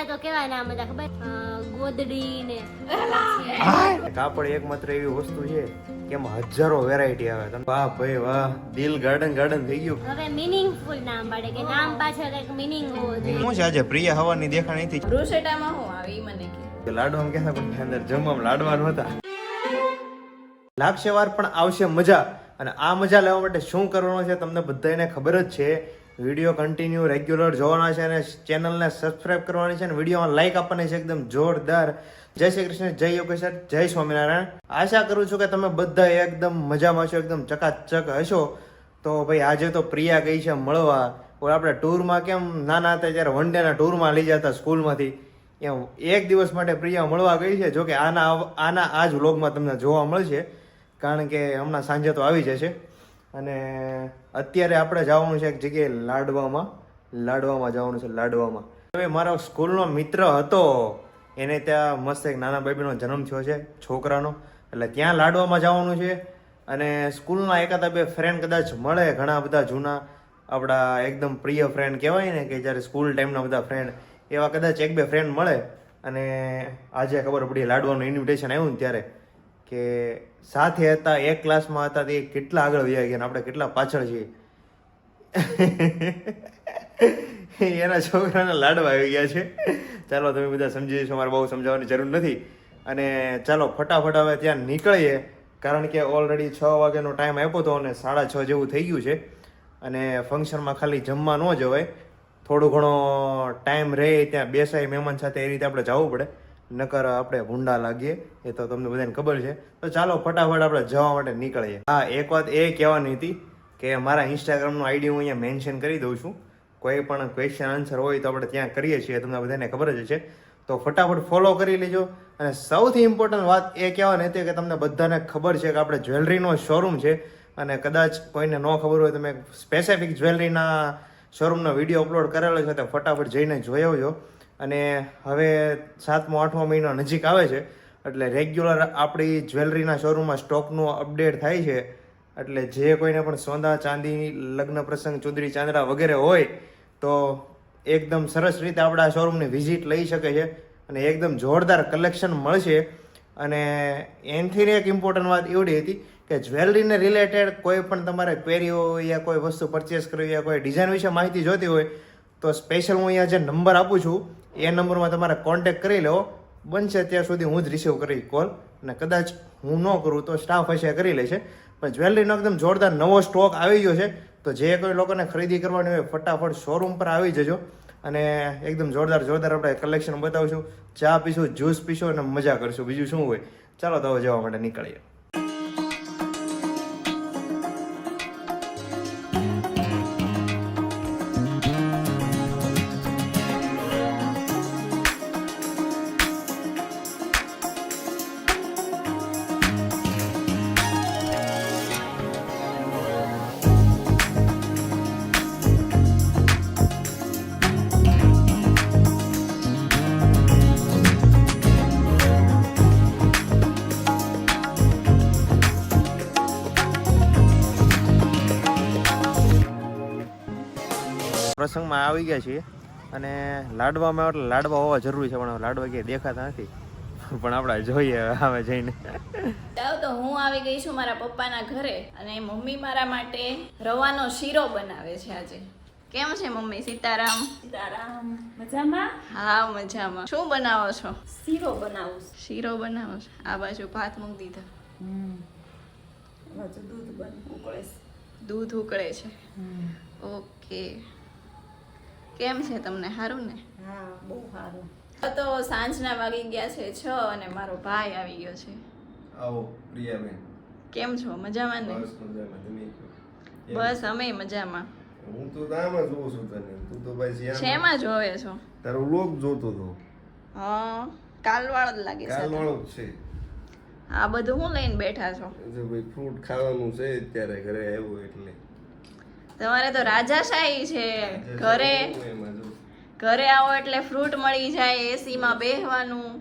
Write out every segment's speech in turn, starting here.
પેલા તો કેવાય ને આમ બધા ખબર ગોદડી ને કાપડ એકમાત્ર એવી વસ્તુ છે કે એમાં હજારો વેરાયટી આવે. તમે વાહ ભાઈ વાહ, દિલ ગાર્ડન ગાર્ડન થઈ ગયું. હવે મીનિંગફુલ નામ પાડે કે નામ પાછળ એક મીનિંગ હોવો જોઈએ. શું છે આજે પ્રિયા હવાની દેખાણી હતી? રોશેટામાં હું આવી મને કે લાડવામાં ક્યાં પણ અંદર જમવામાં લાડવા નહોતા. લાગશે વાર પણ આવશે મજા. અને આ મજા લેવા માટે શું કરવાનું છે તમને બધાને ખબર જ છે. વિડીયો કન્ટિન્યુ રેગ્યુલર જોવાના છે અને ચેનલને સબસ્ક્રાઇબ કરવાની છે અને વિડીયોમાં લાઈક આપવાની છે એકદમ જોરદાર. જય શ્રી કૃષ્ણ, જય યોગેશ્વર, જય સ્વામિનારાયણ. આશા કરું છું કે તમે બધા એકદમ મજામાં છો, એકદમ ચકાચક હશો. તો ભાઈ આજે તો પ્રિયા ગઈ છે મળવા. આપણે ટૂરમાં કેમ નાના હતા ત્યારે વન ડેના ટૂરમાં લઈ જતા સ્કૂલમાંથી, એમ એક દિવસ માટે પ્રિયા મળવા ગઈ છે. જોકે આના આ જ વ્લોગમાં તમને જોવા મળશે, કારણ કે હમણાં સાંજે તો આવી જશે. અને અત્યારે આપણે જવાનું છે એક જગ્યાએ લાડવામાં જવાનું છે. લાડવામાં હવે મારો સ્કૂલનો મિત્ર હતો, એને ત્યાં મસ્ત એક નાના બેબીનો જન્મ થયો છે છોકરાનો, એટલે ત્યાં લાડવામાં જવાનું છે. અને સ્કૂલના એકાદા બે ફ્રેન્ડ કદાચ મળે, ઘણા બધા જૂના આપણા એકદમ પ્રિય ફ્રેન્ડ કહેવાય ને, કે જ્યારે સ્કૂલ ટાઈમના બધા ફ્રેન્ડ, એવા કદાચ એક બે ફ્રેન્ડ મળે. અને આજે ખબર પડી લાડવાનું ઇન્વિટેશન આવ્યું ને ત્યારે, કે સાથે હતા, એક ક્લાસમાં હતા, તે કેટલા આગળ વયા ગયા ને આપણે કેટલા પાછળ છીએ. એના છોકરાના લાડવા આવી ગયા છે. ચાલો તમે બધા સમજી જશો, મારે બહુ સમજાવવાની જરૂર નથી. અને ચાલો ફટાફટ હવે ત્યાં નીકળીએ, કારણ કે ઓલરેડી 6 વાગ્યાનો ટાઈમ આપ્યો હતો અને 6:30 જેવું થઈ ગયું છે. અને ફંક્શનમાં ખાલી જમવા ન જવાય, થોડું ઘણો ટાઈમ રહે ત્યાં બેસાય મહેમાન સાથે, એ રીતે આપણે જવું પડે, નકર આપણે ભૂંડા લાગીએ, એ તો તમને બધાને ખબર છે. તો ચાલો ફટાફટ આપણે જવા માટે નીકળીએ. હા, એક વાત એ કહેવાની હતી કે મારા ઇન્સ્ટાગ્રામનું આઈડી હું અહીંયા મેન્શન કરી દઉં છું. કોઈ પણ ક્વેશ્ચન આન્સર હોય તો આપણે ત્યાં કરીએ છીએ, તમને બધાને ખબર જ છે. તો ફટાફટ ફોલો કરી લેજો. અને સૌથી ઇમ્પોર્ટન્ટ વાત એ કહેવાની હતી કે તમને બધાને ખબર છે કે આપણે જ્વેલરીનો શોરૂમ છે, અને કદાચ કોઈને ન ખબર હોય તો મેં સ્પેસિફિક જ્વેલરીના શોરૂમનો વિડીયો અપલોડ કરેલો છે, તો ફટાફટ જઈને જોઈ આવજો. અને હવે 7મો 8મો મહિનો નજીક આવે છે, એટલે રેગ્યુલર આપણી જ્વેલરીના શોરૂમમાં સ્ટોકનું અપડેટ થાય છે. એટલે જે કોઈને પણ સોના ચાંદી, લગ્ન પ્રસંગ, ચુંદડી ચાંદડા વગેરે હોય તો એકદમ સરસ રીતે આપણા શોરૂમની વિઝિટ લઈ શકે છે અને એકદમ જોરદાર કલેક્શન મળશે. અને એનથી એક ઇમ્પોર્ટન્ટ વાત એવડી હતી કે જ્વેલરીને રિલેટેડ કોઈ પણ તમારે ક્વેરી હોય યા કોઈ વસ્તુ પરચેસ કરવી યા કોઈ ડિઝાઇન વિશે માહિતી જોતી હોય તો સ્પેશિયલ હું અહીંયા જે નંબર આપું છું એ નંબરમાં તમારે કોન્ટેક્ટ કરી લેવો. બનશે ત્યાં સુધી હું જ રિસીવ કરી કોલ, અને કદાચ હું ન કરું તો સ્ટાફ હશે કરી લેશે. પણ જ્વેલરીનો એકદમ જોરદાર નવો સ્ટોક આવી ગયો છે, તો જે કોઈ લોકોને ખરીદી કરવાની હોય ફટાફટ શોરૂમ પર આવી જજો. અને એકદમ જોરદાર આપણે કલેક્શન બતાવશું, ચા પીશું, જ્યુસ પીશું અને મજા કરશું, બીજું શું હોય. ચાલો તો હવે જવા માટે નીકળીએ. પ્રસંગમાં આવી ગયા છીએ અને લાડવામાં એટલે લાડવા હોવા જરૂરી છે, પણ લાડવા ક્યાંય દેખાતા નથી. પણ આપણે જોઈએ હવે જઈને. જાવ તો હું આવી ગઈ છું મારા પપ્પાના ઘરે, અને મમ્મી મારા માટે રવાનો શીરો બનાવે છે આજે. કેમ છે મમ્મી? સીતારામ. સીતારામ. મજામાં? હા મજામાં. શું બનાવો છો? શીરો બનાવું છું. શીરો બનાવો છો. આ બાજુ ભાત મૂકી દીધા. બાજુ દૂધ ઉકળે છે. દૂધ ઉકળે છે. ઓકે. કેમ છે તમને? સારું ને? હા, બહુ સારું. તો સાંજના વાગી ગયા છે 6 અને મારો ભાઈ આવી ગયો છે. આવો પ્રિયાબેન. કેમ છો? મજામાં ને? બસ મજામાં. તમે કહો. બસ અમે મજામાં. હું તો તામાં જોઉં છું તને. તું તો ભાઈ શેમાં જોવે છો? તારો વ્લોગ જોતો હતો. હા, કાલવાળો જ લાગે છે. કાલવાળો જ છે. આ બધું હું લઈને બેઠા છો? જો ભાઈ ફ્રૂટ ખાવાનું છે અત્યારે ઘરે આવ્યો એટલે. તમારે તો રાજાશાહી છે. ઘરે આવો એટલે ફ્રૂટ મળી જાય, એસી માં બેહવાનું.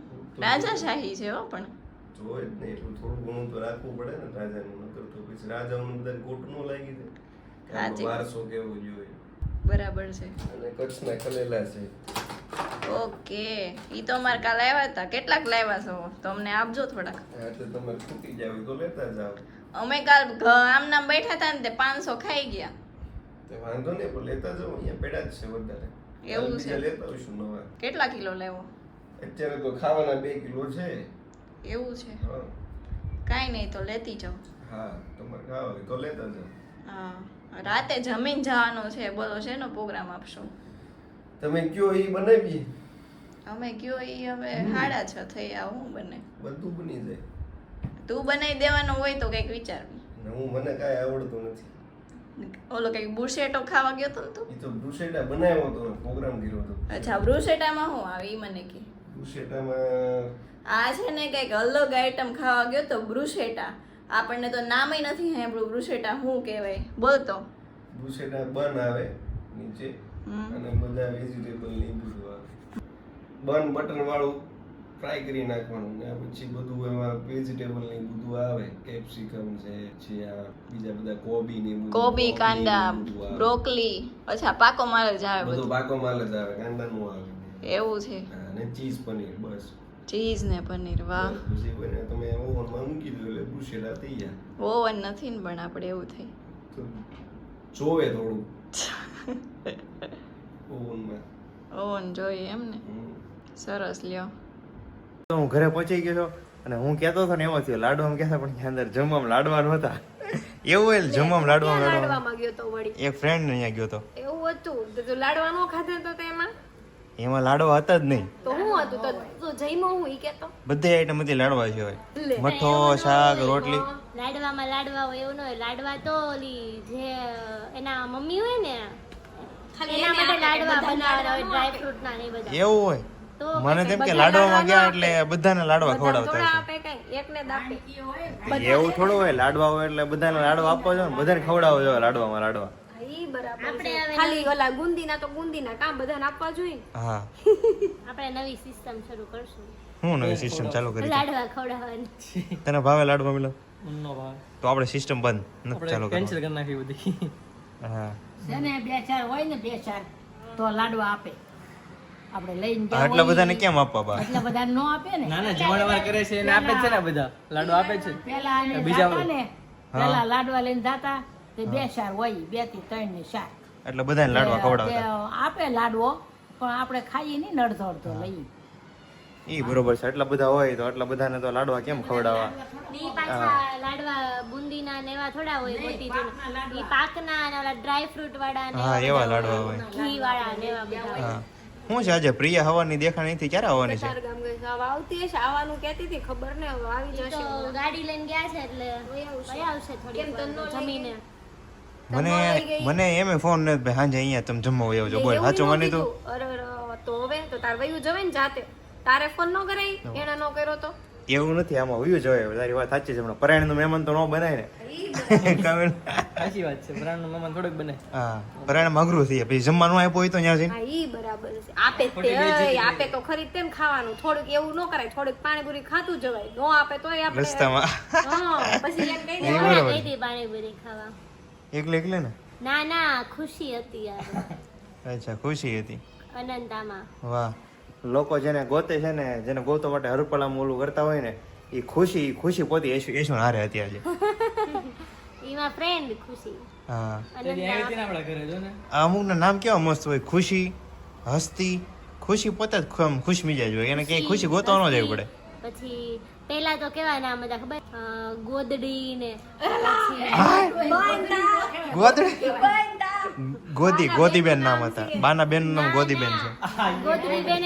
રાજાશાહી છે હો. પણ જોય જ નહીં એટલું થોડું ઘણું તો રાખવું પડે ને રાજાનું, નકર તો પછી રાજાઓનું બધા ખોટ ન લાગી જાય. સાચી. વારસો કેવો જોઈએ. બરાબર છે. અને કચ્છના ખલેલા છે. ઓકે, ઈ તો અમારે કાલે આવ્યા હતા. કેટલાક લાવ્યા છો? તો અમને આપજો થોડાક. હા તો તમારે ખૂટી જાવ તો લેતા જાવ. અમે કાલ આમ નામ બેઠા હતા ને તે 500 ખાઈ ગયા. તે વાંધો નહીં પણ લેતા જાવ, અહીંયા પેડા જ છે વધારે. એવું છે? બીજા લેતા આવીશું નવા. કેટલા કિલો લેવો? અત્યારે તો ખાવાના 2 કિલો છે. એવું છે? હા કાંઈ નહીં, તો લેતી જાઉં. હા તમારે ખાવા હોય તો લેતા જાવ. હા, રાતે જમીન જવાનો છે. બોલો શેનો પ્રોગ્રામ આપશો? તમે કયો એ બનાવીએ, અમે કયો ઈ હવે 6:30 થઈ આવું બને. બધું બની જાય. તું બનાવી દેવાનો હોય તો કંઈક વિચાર. ને મને કાંઈ આવડતું નથી. ઓલો કંઈક બુશેટો ખાવા ગયો તો ને તું? એ તો બ્રુસેટા બનાવ્યો હતો, પ્રોગ્રામ કર્યો હતો. અચ્છા, બ્રુશેટામાં શું આવે ઈ મને કે. બ્રુસેટામાં આ છે ને કંઈક અલગ આઈટમ ખાવા ગયો તો બ્રુશેટા. આપણને તો નામય નથી સાંભળ્યું બ્રુશેટા શું કહેવાય. બોલતો. બ્રુસેટા બન આવે નીચે હમ. અને બધા વેજીટેબલ ને બધું આવે. બન બટર વાળું ફ્રાય કરી નાખવાનું ને પછી બધું એમાં વેજીટેબલ ને બધું આવે. કેપ્સિકમ છે, આ બીજા બધા કોબી ને બધું. કોબી, કાંદા, બધું આવે. બ્રોકલી. અચ્છા, પાકો માલ જ આવે બધું બધું. પાકો માલ જ આવે, કાંદા નું આવે. એવું છે? હા, અને ચીઝ પનીર બસ. ચીઝ ને પનીર. વાહ. બસ, પછી બને તમે ઓવનમાં મૂકી દો એટલે બ્રુસેટા તૈયાર. ઓવન નથી ને પણ આપણે એવું થઈ. તો જોવે થોડું ઓવનમાં. ઓવન જોઈએ એમ ને. સરસ લ્યો. તો હું ઘરે પહોંચી ગયો છું અને હું કહેતો હતો ને એવો થયો લાડવામાં કહેતા પણ ત્યાં અંદર જમવામાં લાડવા નહોતા. એવું હોય ને જમવામાં લાડવામાં લાડવામાં ગયો તો વળી એક ફ્રેન્ડ અહીંયા ગયો હતો, એવું હતું તો તું લાડવા નો ખાધે તો તેમાં એમાં લાડવા હતા જ નહીં. તો હું હતું તો તું જઈમાં હું ઈ કેતો બધી આઈટમ બધી લાડવા છે હોય. મઠો, શાક, રોટલી. લાડવામાં લાડવા હોય એવું ન હોય. લાડવા તો ઓલી જે એના મમ્મી હોય ને એના માટે લાડવા બનાવવાના હોય, ડ્રાય ફ્રૂટ ના ને એ બધા. એવું હોય? તો મને તેમ કે લાડવામાં ગયા એટલે બધાને લાડવા ખવડાવતા થોડા હશે. આપે કઈ એકને જ આપે. એવું થોડું હોય, લાડવા હોય એટલે બધાને લાડવા આપવા જોઈએ ને બધાને ખવડાવવા જોઈએ લાડવામાં લાડવા. ઈ બરાબર છે. ખાલી ઓલા ગુંદીના તો ગુંદીના કામ બધાને આપવા જોઈએ. હા, આપણે નવી સિસ્ટમ શરૂ કરશું, હું નવી સિસ્ટમ ચાલુ કરી છે. લાડવા ખવડાવવાની. તને ભાવે લાડવા મિલો? નો ભાવ. તો આપણે સિસ્ટમ બંધ નથી ચાલુ કેન્સલ કરવાની. કરી નાખી બધી. હા છે ને 2-4 હોય ને 2-4 તો લાડવા આપે. આપણે લઈને ગયા આટલા હોય બધાને કેમ આપવા બા? એટલે બધા નો આપે ને. ના ના જમણવાર કરે છે એને આપે જ છે ને બધા લાડુ આપે જ છે. પેલા આને બીજા જાતા ને પેલા લાડવા લઈને જાતા તે 2-4 હોય 2 થી 3 ને 4 એટલે બધાને લાડવા ખવડાવતા. આપે લાડવો પણ આપણે ખાઈએ નહીં ને અડધો અડધો લઈએ. ઈ બરોબર છે, આટલા બધા હોય તો આટલા બધાને તો લાડવા કેમ ખવડાવવા? ઈ પાછા લાડવા બુંદીના ને એવા થોડા હોય મોતીચૂરના. ઈ પાકના અને ઓલા ડ્રાય ફ્રૂટ વાળા ને હા એવા લાડવા હોય. ઘી વાળા ને એવા બધા હોય. હા શું છે આજે પ્રિયા હવાની દેખાણી નથી, ક્યારે આવવાની છે? ગામ ગઈ આવતી હશે, આવવાનું કહેતી હતી, ખબર ને હવે આવી જશે. તો ગાડી લઈને ગયા છે એટલે વહી આવશે થોડી જમીને. મને એમે ફોન નથી ભાઈ સાંજે અહીંયા તમે જમવા વહી આવજો. બોલ સાચું માની તું? અરે તો હવે તો તાર વયું જવાય ને જાતે. તારે ફોન નો કરાય, એને નો કર્યો તો એવું નથી, આમાં વયું જોઈએ. તારી વાત સાચી છે, હમણાં પરાયણનું મહેમાન તો ન બનાય ને. સાચી વાત છે. બ્રાન્ડ નું મહેમાન થોડુંક બને. હા પરાયણમાં અઘરું થઈ જાય, પછી જમવાનું આપ્યું હોય તો ત્યાં જઈને હા ઈ બરાબર છે. આપે તે આપે તો ખરી તેમ ખાવાનું. થોડુંક એવું ન કરાય, થોડુંક પાણીપુરી ખાતું જવાય. નો આપે તોય આપણે રસ્તામાં હા પછી એમ કહી એ બરાબર. દે પાણીપુરી ખાવા. એકલે ને? ના ના ખુશી હતી યાર, અચ્છા ખુશી હતી. અનંતામાં. વાહ, લોકો જેને ગોતે છે ને, જેને ગોતવા માટે હરપલામાં ઓલું કરતા હોય ને, એ ખુશી પોતે યશુ હારે હતી આજે. ઈમાં ફ્રેન્ડ ખુશી. હા તેથી આવી હતી ને આપણા ઘરે જો ને. આ અમુકના નામ કેવા મસ્ત હોય, ખુશી, હસ્તી. ખુશી પોતે જ ખુશ મિજાજ હોય, એને ક્યાંય ખુશી ગોતવા ન જવું પડે. પછી પેલા તો કેવા નામ હતા ખબર? ગોદડી ને ગોદીબેન નામ હતા. બાના બેન નું નામ ગોદીબેન છે. ગોદડી બેન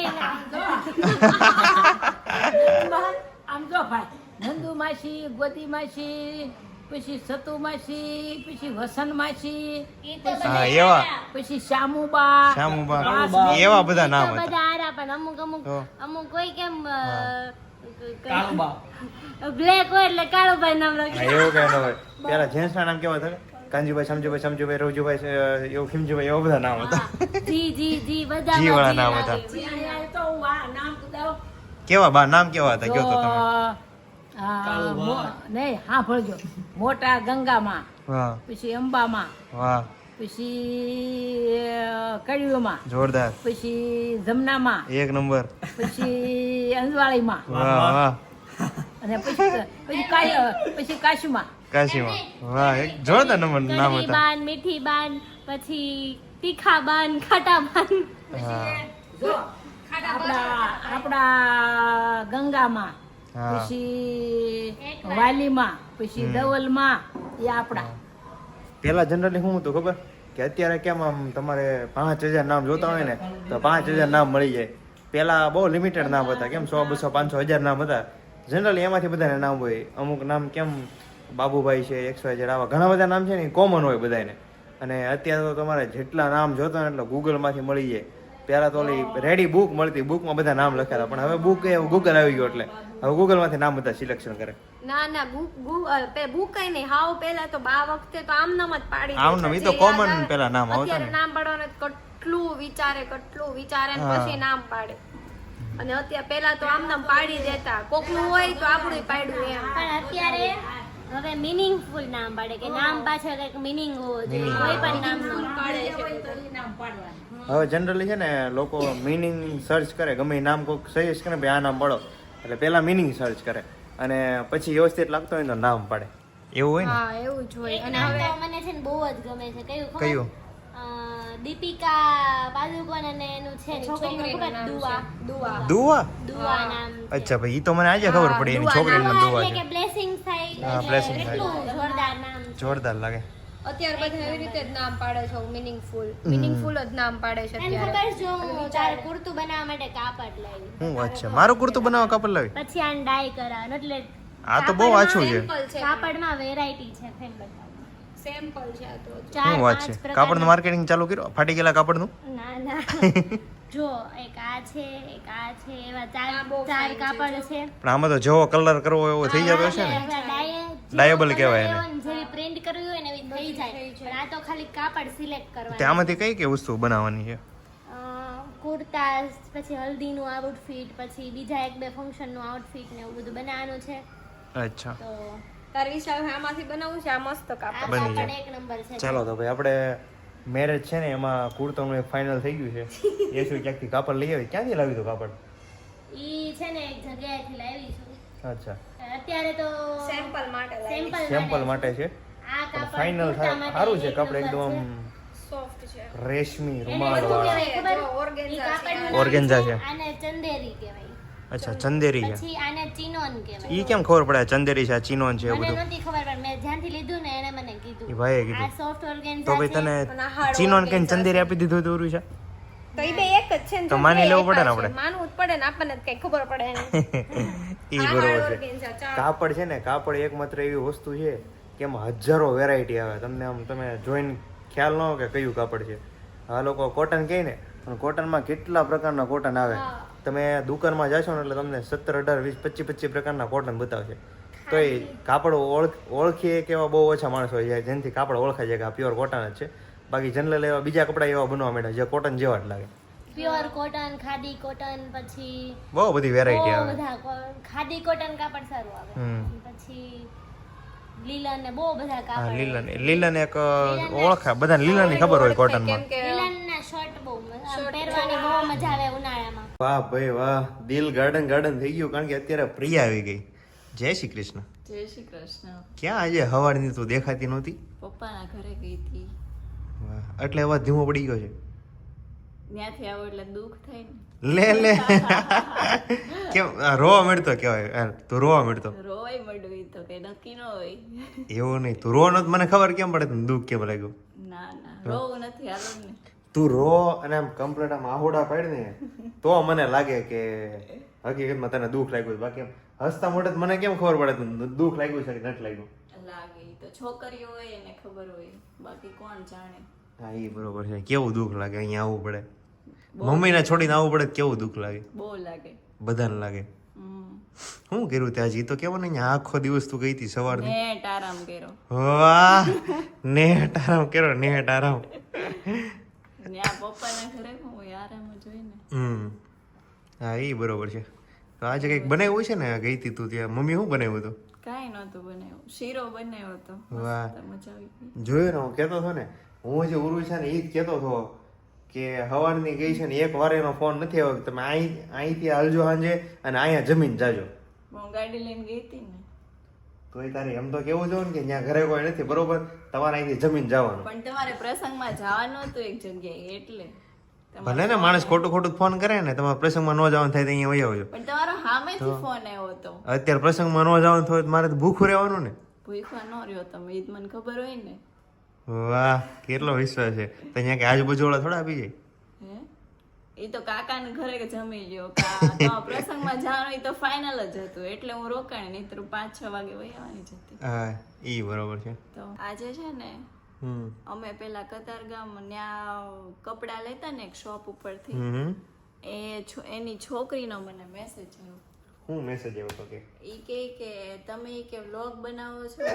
આમ જો ભાઈ નંદુ માસી, ગોદી માસી, પછી સતુ માસી, પછી વસન માસી, હા એવા પછી શ્યામુબા, એવા બધા નામ હતા. બધા હારા, પણ અમુક કોઈ કેમ કાળુબા. બ્લેક હોય એટલે કાળુભાઈ નામ હા, રાખ્યું. એવું કઈ ન હોય. પેલા જેન્ટ્સ ના નામ કેવા હતા? કાંજીભાઈ, સમજુભાઈ, રવજુભાઈ, એવું ખીમજીભાઈ, એવા બધા નામ હતા. જી બધા જી વાળા નામ હતા. તો આ નામ કદાવ કેવા બા નામ કેવા હતા કયો તો તમે? નહીં હા ભળજો. મોટા ગંગામાં, વાહ પછી અંબામાં, વાહ પછી કડીઓમાં, જોરદાર, પછી જમનામાં, એક નંબર, પછી અંજવાળીમાં, વાહ વાહ, અને પછી કાશીમાં. કાશીમાં, વાહ, એક જોરદાર નંબર નામ કઢી હતા. બાન, મીઠી બાન, પછી તીખા બાન, ખાટા બાન. હા આપણા ગંગામાં, હા. પછી વાલીમાં, પછી દવલમાં, એ આપણા. પેલા જનરલી શું હતું ખબર કે અત્યારે કેમ આમ તમારે 5000 નામ જોતા હોય ને તો 5000 નામ મળી જાય. પેલા બહુ લિમિટેડ નામ હતા, કેમ 100 200 500 1000 નામ હતા. જનરલી એમાંથી બધાને નામ હોય. અમુક નામ કેમ બાબુભાઈ છે, XYZ, આવા ઘણા બધા નામ છે ને કોમન હોય બધાને. અને અત્યારે તો તમારે જેટલા નામ જોતા હોય એટલે ગૂગલમાંથી મળી જાય. પહેલા તો ઓલી રેડી બુક મળતી, બુકમાં બધા નામ લખેલા, પણ હવે બુક ગૂગલ આવી ગયો એટલે હવે ગૂગલમાંથી નામ બધા સિલેક્શન કરે. ના બુક કઈ નહીં, હાવ પેલા તો બા વખતે તો આમ નામ જ પાડી આમ નામ, ઈ તો common પેલા નામ આવતા અત્યારે ને. નામ પાડવાનું કેટલું વિચારે ને હા. પછી નામ પાડે. અને અત્યારે પેલા તો આમ નામ પાડી દેતા, કોકનું હોય તો આપણું પાડ્યું એમ. પણ અત્યારે હવે મિનિંગફુલ નામ પાડે કે નામ પાછળ કંઈક મિનિંગ હોવો જોઈએ. કોઈ પણ નામ પાડે છે. હવે જનરલી છે ને લોકો મિનિંગ સર્ચ કરે, ગમે એ નામ કોઈક સજેસ્ટ કરે ભાઈ આ નામ પાડો, એટલે પહેલા મિનિંગ સર્ચ કરે અને પછી વ્યવસ્થિત લાગતો હોય તો નામ પાડે. એવું હોય ને? હા એવું જ હોય. એક નામ તો મને છે ને બહુ જ ગમે છે. કયું ખબર? કયું? દીપિકા પાદુકોણ અને એનું છે ને છોકરીનું ખબર? દુઆ. દુઆ? દુઆ નામ છે. અચ્છા ભાઈ, ઈ તો મને આજે ખબર પડી એની છોકરીનું નામ દુઆ એટલે છે. કે blessings થાય હા, એટલે blessing થાય. એટલું જોરદાર નામ છે. જોરદાર લાગે. અત્યારે બધા એવી રીતે જ નામ પાડે છે, મિનિંગફુલ જ નામ પાડે છે તને અત્યારે. ખબર જો હું તારું કુર્તું બનાવવા માટે કાપડ લાવી, હું વાત છે, મારું કુર્તું બનાવવા કાપડ લાવી? પછી આને ડાય કરાવવાનું. એટલે આ તો બહુ આછું છે. કાપડમાં વેરાયટી છે. ફેન બતાવો. સેમ્પલ છે આ તો. ચાર શું વાત પાંચ છે, પ્રકારના- કાપડનું માર્કેટિંગ ચાલુ કર્યું ફાટી ગયેલા કાપડનું? ના ના જો એક આ છે, એક આ છે, એવા ચાર કાપડ છે. પણ આમાં તો જેવો કલર કરવો હોય એવો થઈ જતો હશે ને? Dyeable કહેવાય એને. જેવી પ્રિન્ટ કરવી હોય ને એવી થઈ જાય. પણ આ તો ખાલી કાપડ સિલેક્ટ તે કરવાનું. આમાંથી કઈ કઈ વસ્તુ બનાવવાની છે? કુર્તા, પછી હલ્દીનું આઉટફિટ, પછી બીજા એક બે ફંક્શનનું આઉટફિટ ને એવું બધું બનાવવાનું છે. અચ્છા, તો તાર વિશાલ આમાંથી બનાવવું છે, આ મસ્ત કાપડ. આ બની કાપડ જાય. એક નંબર છે. ચાલો તો ભાઈ આપણે મેરેજ છે ને એમાં કુર્તાનું એક ફાઇનલ થઈ ગયું છે. એ શું ક્યાંકથી કાપડ લઈ આવી? ક્યાંથી લાવ્યું હતું કાપડ? ઈ છે ને એક જગ્યાએથી લાવી છું. અચ્છા, અત્યારે તો સેમ્પલ માટે લાવી. સેમ્પલ માટે છે. આ પણ કાપડ ફાઇનલ કુર્તા માટે સારું છે એક કાપડ, નંબર એકદમ છે. આમ સોફ્ટ છે. રેશમી એને રૂમાલ શું વાળા. કહેવાય ખબર? જો organza ઈ છે. કાપડનું નામ Organza છે. આને ચંદેરી કહેવાય. અચ્છા, ચંદેરી છે. પછી આને ચિનોન કહેવાય. ઈ કેમ ખબર પડે આ ચંદેરી છે, આ ચીનોન છે, એવું મને બધું? નહોતી ખબર, પણ મેં જ્યાંથી લીધું ને એને મને કીધું. ઈ ભાઈએ આ કીધું. સોફ્ટ ઓર્ગેન્ઝા તો ભાઈ છે. તને અને hard ચીનોન કઈ organza ચંદેરી આપી દીધું હતું છે? તો ઈ બે એક જ છે ને, તો જો માની બે લેવું પડે ને એકા છે. આપણે. માનવું જ પડે ને, આપણને જ કઈ ખબર પડે ને. ઈ આ બરોબર hard છે. organza, ચાર. કાપડ છે ને, કાપડ એકમાત્ર એવી વસ્તુ છે કે એમાં હજારો વેરાયટી આવે. તમને આમ તમે જોઈને ખ્યાલ ન હોય કે કયું કાપડ છે. આ લોકો કોટન કહે ને, પણ કોટનમાં કેટલા પ્રકારના કોટન આવે. તમે દુકાનમાં જાશો ને એટલે તમને 17 18 20 25 પ્રકારના કોટન બતાવશે. તો એ કાપડ ઓળખીએ કે એવા બહુ ઓછા માણસો હોય જેનાથી કાપડ ઓળખાય છે કે આ પ્યોર કોટન જ છે. બાકી જનરલ એવા બીજા કપડા એવા બનવા માંડ્યા જે કોટન જેવા જ લાગે. પ્યોર કોટન, ખાદી કોટન, પછી બહુ બધી વેરાયટી બહુ આવે. બધા ખાદી કોટન કાપડ સારું આવે. પછી લીલન ને બહુ બધા હા, કાપડ. લીલન એક ઓળખાય, બધાને લીલનની ખબર હોય કોટનમાં. કેમ કે લીલનના શર્ટ બહુ પહેરવાની બહુ મજા આવે ઉનાળામાં. વાહ ભાઈ વાહ, દિલ ગાર્ડન ગાર્ડન થઈ ગયું. કારણ કે અત્યારે પ્રિયા આવી ગઈ. જય શ્રી કૃષ્ણ. જય શ્રી કૃષ્ણ. ક્યાં આજે હવારની તું દેખાતી નહોતી? પપ્પાના ઘરે ગઈ હતી. વાહ, એટલે અવાજ ધીમો પડી ગયો છે. ત્યાંથી આવો એટલે દુઃખ થાય ને. લે કેમ રોવા મળતો કેવાય? તું રોવા મળતો? રોવાય મળવી તો કઈ નક્કી ન હોય. એવું નહીં, તું રો નથી, મને ખબર કેમ પડે તને દુઃખ કેમ લાગ્યું? ના રોવું નથી, હાલો ને. તું રો અને આમ કમ્પ્લીટ આમ આહોડા પાડ ને તો મને લાગે કે હકીકતમાં તને દુઃખ લાગ્યું. બાકી એમ હસતા મોઢે તો મને કેમ ખબર પડે તને દુઃખ લાગ્યું છે કે નથી લાગ્યું? લાગે ઈ તો છોકરીઓ હોય એને ખબર હોય, બાકી કોણ જાણે. હા, એ બરોબર છે. કેવું દુઃખ લાગે અહીંયા આવવું પડે, મમ્મીને છોડીને આવવું પડે તો કેવું દુઃખ લાગે? બહુ લાગે. બધાને લાગે. શું કર્યું ત્યાં હજી તો કેવો ને, અહીંયા આખો દિવસ તું ગઈ હતી સવારથી. નેટ આરામ કર્યો. વાહ, નેટ આરામ કર્યો, નેટ આરામ. ત્યાં પપ્પાના ઘરે હું આરામ જ હોય ને. હા, એ બરોબર છે. તો આજે કંઈક બનાવ્યું છે ને, ગઈ હતી તું ત્યાં, મમ્મી શું બનાવ્યું હતું? કાંઈ નહોતું બનાવ્યું, શીરો બનાવ્યો હતો. વાહ, મસ્ત મજા આવી ગઈ. જોયું ને, હું કહેતો હતો ને હું જે ઉર્વી છે ને એ જ કહેતો હતો કે હવારની ગઈ છે ને એક વાર એનો ફોન નથી આવ્યો કે તમે અહીંથી હાલજો સાંજે અને અહીંયા જમીન જાજો. હું ગાડી લઈને ગઈ હતી ને. તોય તારે એમ તો કેવું જોઈએ ને કે ત્યાં ઘરે કોઈ નથી, બરોબર, તમારે અહીંથી જમીન જવાનું. પણ તમારે પ્રસંગમાં જવાનું હતું એક જગ્યાએ એટલે. ભલે ને માણસ ખોટું ખોટું ફોન કરે ને, તમારે પ્રસંગમાં ન જવાનું થાય તો અહીંયા વહી આવજો. પણ તમારો સામેથી ફોન આવ્યો હતો. અત્યારે પ્રસંગમાં ન જવાનું થાય તો મારે તો ભૂખું રહેવાનું ને. ભૂખા ન રહ્યો તમે, એ મને ખબર હોય ને. વાહ, કેટલો વિશ્વાસ છે. તો અહીંયા કે આજુબાજુ વાળા થોડા આપી જાય. હે, એ તો કાકાને ઘરે કે જમી લ્યો. કા પ્રસંગમાં જવાનું એ તો ફાઇનલ જ હતું એટલે હું રોકાણી, નહીં તો 5-6 વાગે વહી આવવાની જ હતી. હા, ઈ બરોબર છે. તો આજે છે ને અમે પેલા કતારગામ ત્યાં કપડા લેતા ને એક શોપ ઉપરથી, એની છોકરીનો મને મેસેજ આવ્યો. હું મેસેજ આવ્યો તો કે ઈ કે તમે ઈ કે વ્લોગ બનાવો છો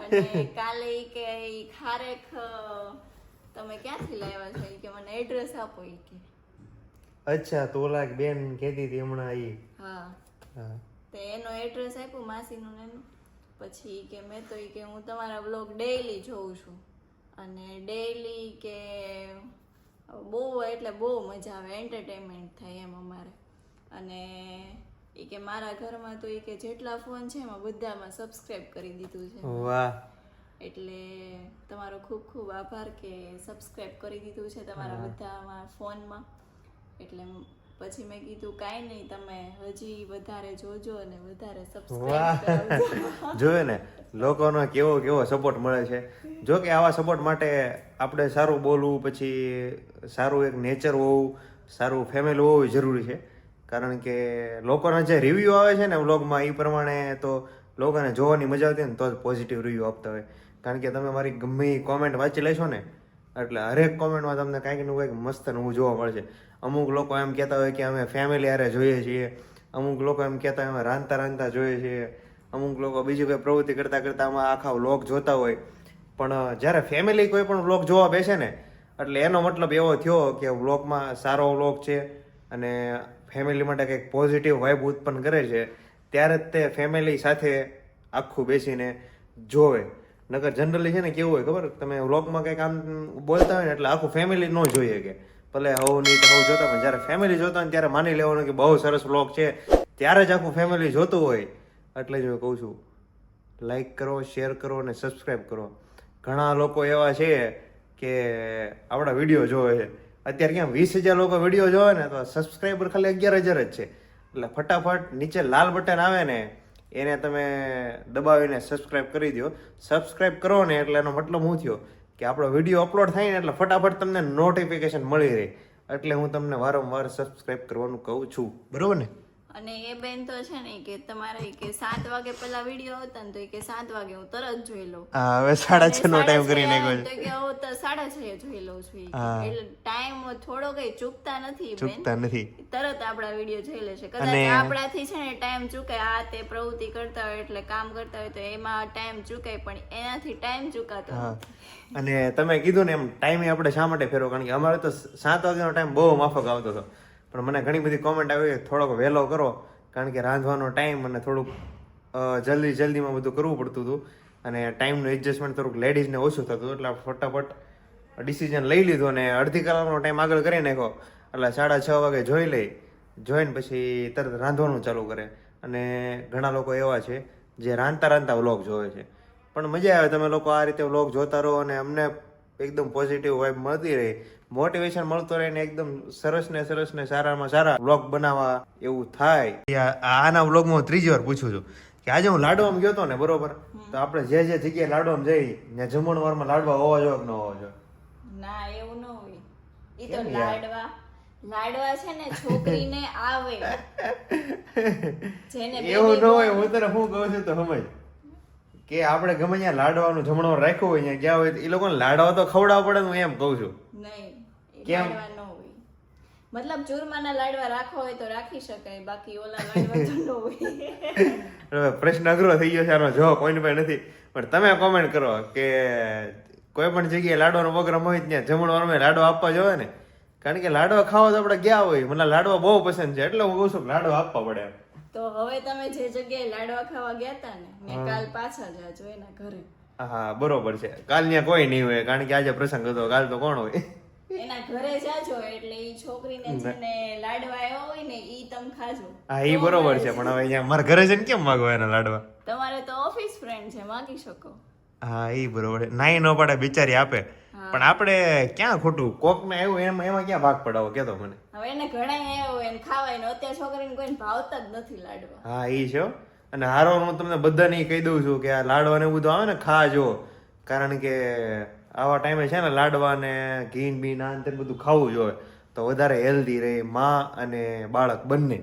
અને કાલે ઈ કે ઈ ખારેક તમે ક્યાંથી લાવ્યા છો, ઈ કે મને એડ્રેસ આપો. ઈ કે અચ્છા, તો ઓલા બેન કહેતી હતી હમણાં ઈ. હા, તે એનો એડ્રેસ આપ્યું માસીનું ને એનું. પછી કે મેં તો ઈ કે હું તમારા વ્લોગ ડેઈલી જોઉં છું અને ડેઈલી કે બહુ એટલે બહુ મજા આવે, એન્ટરટેનમેન્ટ થાય એમ અમારે. અને ઈ કે મારા ઘરમાં તો ઈ કે જેટલા ફોન છે એમાં બધામાં સબસ્ક્રાઇબ કરી દીધું છે. વાહ, એટલે તમારો ખૂબ ખૂબ આભાર કે સબસ્ક્રાઇબ કરી દીધું છે તમારા બધામાં ફોનમાં. એટલે પછી મેં કીધું કાંઈ નહીં, તમે હજી વધારે જોજો અને વધારે સબસ્ક્રાઇબ કરજો. જોયું ને લોકોનો કેવો કેવો સપોર્ટ મળે છે. જો કે આવા સપોર્ટ માટે આપણે સારું બોલવું, પછી સારું એક નેચર હોવું, સારું ફેમિલી હોવું જરૂરી છે. કારણ કે લોકોના જે રિવ્યૂ આવે છે ને વ્લોગમાં એ પ્રમાણે તો લોકોને જોવાની મજા આવતી હોય ને તો જ પોઝિટિવ રિવ્યૂ આપતા હોય. કારણ કે તમે મારી ગમે એ કોમેન્ટ વાંચી લેશો ને એટલે હરેક કોમેન્ટમાં તમને કાંઈક ને કંઈક મસ્ત નવું જોવા મળશે. અમુક લોકો એમ કહેતા હોય કે અમે ફેમિલી હારે જોઈએ છીએ, અમુક લોકો એમ કહેતા હોય અમે રાંધતા રાંધતા જોઈએ છીએ, અમુક લોકો બીજી કોઈ પ્રવૃત્તિ કરતાં કરતાં આમાં આખા વ્લોગ જોતા હોય. પણ જ્યારે ફેમિલી કોઈ પણ વ્લોગ જોવા બેસે ને એટલે એનો મતલબ એવો થયો કે વ્લોગમાં સારો વ્લોગ છે અને ફેમિલી માટે કંઈક પોઝિટિવ વાઇબ ઉત્પન્ન કરે છે, ત્યારે જ તે ફેમિલી સાથે આખું બેસીને જોવે. નકર જનરલી છે ને કેવું હોય ખબર, તમે વ્લોગમાં કંઈક આમ બોલતા હોય ને એટલે આખું ફેમિલી ન જોઈએ કે ભલે હવ નહીં તો હવ જોતા, પણ જ્યારે ફેમિલી જોતા હોય ત્યારે માની લેવાનું કે બહુ સરસ વ્લોગ છે, ત્યારે જ આખું ફેમિલી જોતું હોય. એટલે જ હું કહું છું લાઈક કરો, શેર કરો અને સબસ્ક્રાઈબ કરો. ઘણા લોકો એવા છે કે આપણા વિડીયો જોવે છે. અત્યારે કેમ 20,000 લોકો વિડીયો જોવે ને તો સબસ્ક્રાઈબર ખાલી 11,000 જ છે. એટલે ફટાફટ નીચે લાલ બટન આવે ને એને તમે દબાવીને સબસ્ક્રાઈબ કરી દો. સબસ્ક્રાઈબ કરો ને એટલે એનો મતલબ શું થયો કે આપણો વિડીયો અપલોડ થાય ને એટલે ફટાફટ તમને નોટિફિકેશન મળી રહે. એટલે હું તમને વારંવાર સબસ્ક્રાઈબ કરવાનું કહું છું, બરોબર ને? અને એ બેન તો છે ને કે તમારે કે 7 વાગે પેલા વિડીયો હતા ને તો કે 7 વાગે હું તરત જોઈ લઉં. હા, હવે 6:30 નો ટાઈમ કરી નાખ્યો તો કે હું તો 6:30 જોઈ લઉં છું. એટલે ટાઈમ થોડો કઈ ચૂકતા નથી બેન, ચૂકતા નથી, તરત આપણા વિડીયો જોઈ લેશે. કદાચ આપણાથી છે ને ટાઈમ ચૂકાય, આ તે પ્રવૃત્તિ કરતા હોય એટલે કામ કરતા હોય તો એમાં ટાઈમ ચૂકાય, પણ એનાથી ટાઈમ ચૂકાતો નથી. અને તમે કીધું ને એમ ટાઈમે આપણે શા માટે ફેરવો, કારણ કે અમારે તો 7 વાગ્યાનો ટાઈમ બહુ માફક આવતો હતો, પણ મને ઘણી બધી કોમેન્ટ આવી કે થોડોક વહેલો કરો, કારણ કે રાંધવાનો ટાઈમ અને થોડુંક જલ્દીમાં બધું કરવું પડતું હતું અને ટાઈમનું એડજસ્ટમેન્ટ થોડુંક લેડીઝને ઓછું થતું, એટલે ફટાફટ ડિસિઝન લઈ લીધું અને અડધી કલાકનો ટાઈમ આગળ કરી નાખ્યો. એટલે 6:30 વાગે જોઈને પછી તરત રાંધવાનું ચાલુ કરે. અને ઘણા લોકો એવા છે જે રાંધતા રાંધતા વ્લોગ જોવે છે. પણ મજા આવે, તમે લોકો આ રીતે વ્લોગ જોતા રહો અને અમને એકદમ પોઝિટિવ વાઇબ મળતી રહે, મોટિવેશન મળતો રહે ને એકદમ સરસ ને સારામાં સારા વ્લોગ બનાવવા એવું થાય. આના વ્લોગમાં 3જી વાર પૂછું છું કે આજે હું લાડવામાં ગયો હતો ને, બરોબર, તો આપણે જે જગ્યાએ લાડવામાં જઈ ત્યાં જમણવારમાં લાડવા હોવા જોઈએ કે ન હોવા જોઈએ? ના, એવું ન હોય. ઈ તો લાડવા છે ને છોકરીને આવે, જેને એવું ન હોય. હું તને શું કહું છું તો સમજ કે આપણે ગમે ત્યાં લાડવાનું જમણવાર રાખ્યું હોય ત્યાં ગયા હોય એ લોકોને લાડવા તો ખવડાવવા પડે, હું એમ કહું છું. નહીં, કેમ? લાડવા ન હોય. મતલબ ચૂરમાના લાડવા રાખવા હોય તો રાખી શકાય, બાકી ઓલા લાડવા તો ન હોય. પ્રશ્ન અઘરો થઈ ગયો છે, આનો જવાબ કોઈની પાસે નથી. પણ તમે કોમેન્ટ કરો કે કોઈ પણ જગ્યાએ લાડવાનો પ્રોગ્રામ હોય ત્યાં જમણવારમાં લાડવા આપવા જોઈએ ને, કારણ કે લાડવા ખાવા તો આપણે ગયા હોય, મને લાડવા બહુ પસંદ છે એટલે હું કહું છું કે લાડવા આપવા પડે. તો હવે તમે જે જગ્યાએ લાડવા ખાવા ગયા હતા ને કાલ પાછા જાજો એના ઘરે. હા બરોબર છે. કાલ ત્યાં કોઈ નહીં હોય કારણ કે આજે પ્રસંગ હતો, કાલ તો કોણ હોય? એના ઘરે જાજો એટલે ઈ છોકરીને છે ને લાડવા આવ્યો હોય ને ઈ તમે ખાજો. હા એ બરોબર છે, પણ હવે અહીંયા મારા ઘરે જઈને કેમ માગવા એના લાડવા? તમારે તો ઓફિસ ફ્રેન્ડ છે, માગી શકો. હા એ બરોબર છે. નાઈ ન પાડે બિચારી આપે, પણ આપણે ક્યાં ખોટું કોકને આવ્યું એમાં ક્યાં ભાગ પડાવો કેતો મને? હવે એને ઘણા આવ્યો હોય ને ખાવાય ને અત્યારે છોકરીને કોઈને ભાવતા જ નથી લાડવા. હા એ છે હો. અને હારો હું તમને બધાને કહી દઉં છું કે આ લાડવા ને બધું આવે ને ખાજો, કારણ કે આવા ટાઈમે છે ને લાડવા ને ઘી બીન આ ને બધું ખાવું જોઈએ તો વધારે હેલ્ધી રહે માં અને બાળક બંને.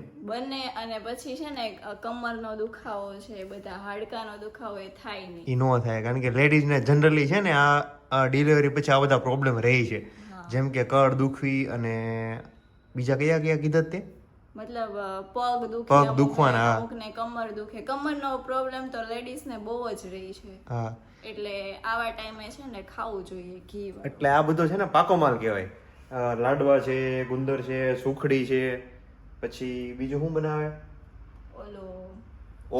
અને પછી છે ને કમરનો દુખાવો છે, બધા હાડકાનો દુખાવો એ થાય નહીં. એ ન થાય કારણ કે લેડીઝ ને જનરલી છે ને આ ડિલિવરી પછી આ બધા પ્રોબ્લેમ રહે છે, જેમ કે કળ દુખવી અને બીજા કયા કયા કીધા તે મતલબ પગ દુખે, પગ દુખવાના, હા. અમુકને કમર દુખે. કમરનો પ્રોબ્લેમ તો લેડીઝ ને બહુ જ રહી છે, હા. એટલે આવા ટાઈમે છે ને ખાવું જોઈએ ઘી વાળું. એટલે આ બધો છે ને પાકો માલ કહેવાય. લાડવા છે, ગુંદર છે, સુખડી છે, પછી બીજું શું બનાવે?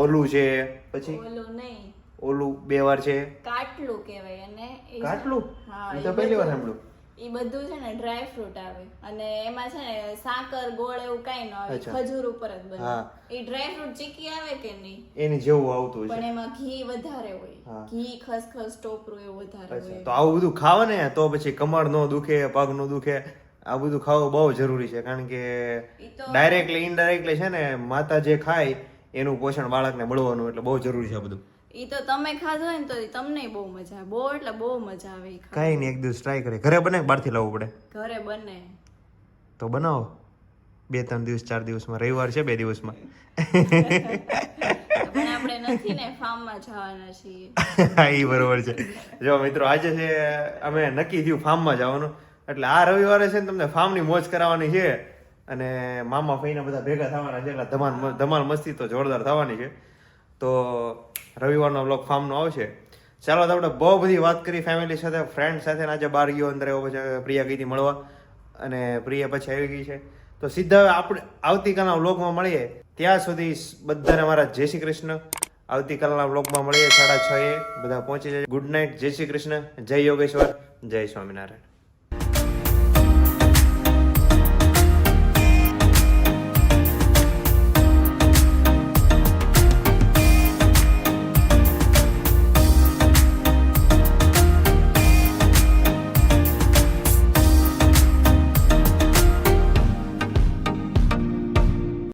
ઓલું છે, પછી ઓલું નહીં, ઓલું 2 વાર છે, કાટલું કહેવાય. અને એ કાટલું હા, એ તો પહેલી વાર સાંભળ્યું. એ બધું છે ને ડ્રાય ફ્રૂટ આવે અને એમાં છે ને સાકર ગોળ એવું કાંઈ ન આવે, અચ્છા. ખજૂર ઉપર જ બને. હા. એ ડ્રાય ફ્રૂટ ચીકી આવે કે નહીં, એની જેવું આવતું પણ છે. એમાં ઘી વધારે હોય, હા. ઘી ખસખસ ટોપરું એવું વધારે અચ્છા, હોય. તો આવું બધું ખાવા ને તો પછી કમર નો દુખે, પગ નો દુખે, આ બધું ખાવું બહુ જરૂરી છે, કારણ કે ઈ તો ડાયરેક્ટલી ઇનડાયરેક્ટલી છે ને માતા જે ખાય એનું પોષણ બાળકને મળવાનું, એટલે બહુ જરૂરી છે આ બધું. ઈ તો તમે ખાધો હોય ને તો તમને બહુ મજા આવે, બહુ એટલે બહુ મજા આવે ઈ ખાવાની. કઈ નહીં, એક દિવસ ટ્રાય કરે. ઘરે બને કે બહારથી લાવવું પડે? ઘરે બને. તો બનાવો 2-3 દિવસ 4 દિવસમાં, રવિવાર છે 2 દિવસમાં. પણ આપણે નથી ને ફાર્મમાં જવાના છીએ. હા એ બરોબર છે. જો મિત્રો આજે છે અમે નક્કી થયું ફાર્મમાં જવાનું, એટલે આ રવિવારે છે ને તમને ફાર્મની મોજ કરાવવાની છે અને મામા ફઈના બધા ભેગા થવાના છે, એટલે ધમાલ મસ્તી તો જોરદાર થવાની છે. તો રવિવારનો બ્લોગ ફાર્મનો આવશે. ચાલો તો આપણે બહુ બધી વાત કરી ફેમિલી સાથે, ફ્રેન્ડ સાથે. આજે બહાર ગયો અંદર એવો, પછી પ્રિયા ગઈ હતી મળવા અને પ્રિયા પછી આવી ગઈ છે. તો સીધા આપણે આવતીકાલના વ્લોગમાં મળીએ. ત્યાં સુધી બધાને મારા જય શ્રી કૃષ્ણ. આવતીકાલના વ્લોગમાં મળીએ 6:30 બધા પહોંચી જાય. ગુડ નાઇટ, જય શ્રી કૃષ્ણ, જય યોગેશ્વર, જય સ્વામિનારાયણ.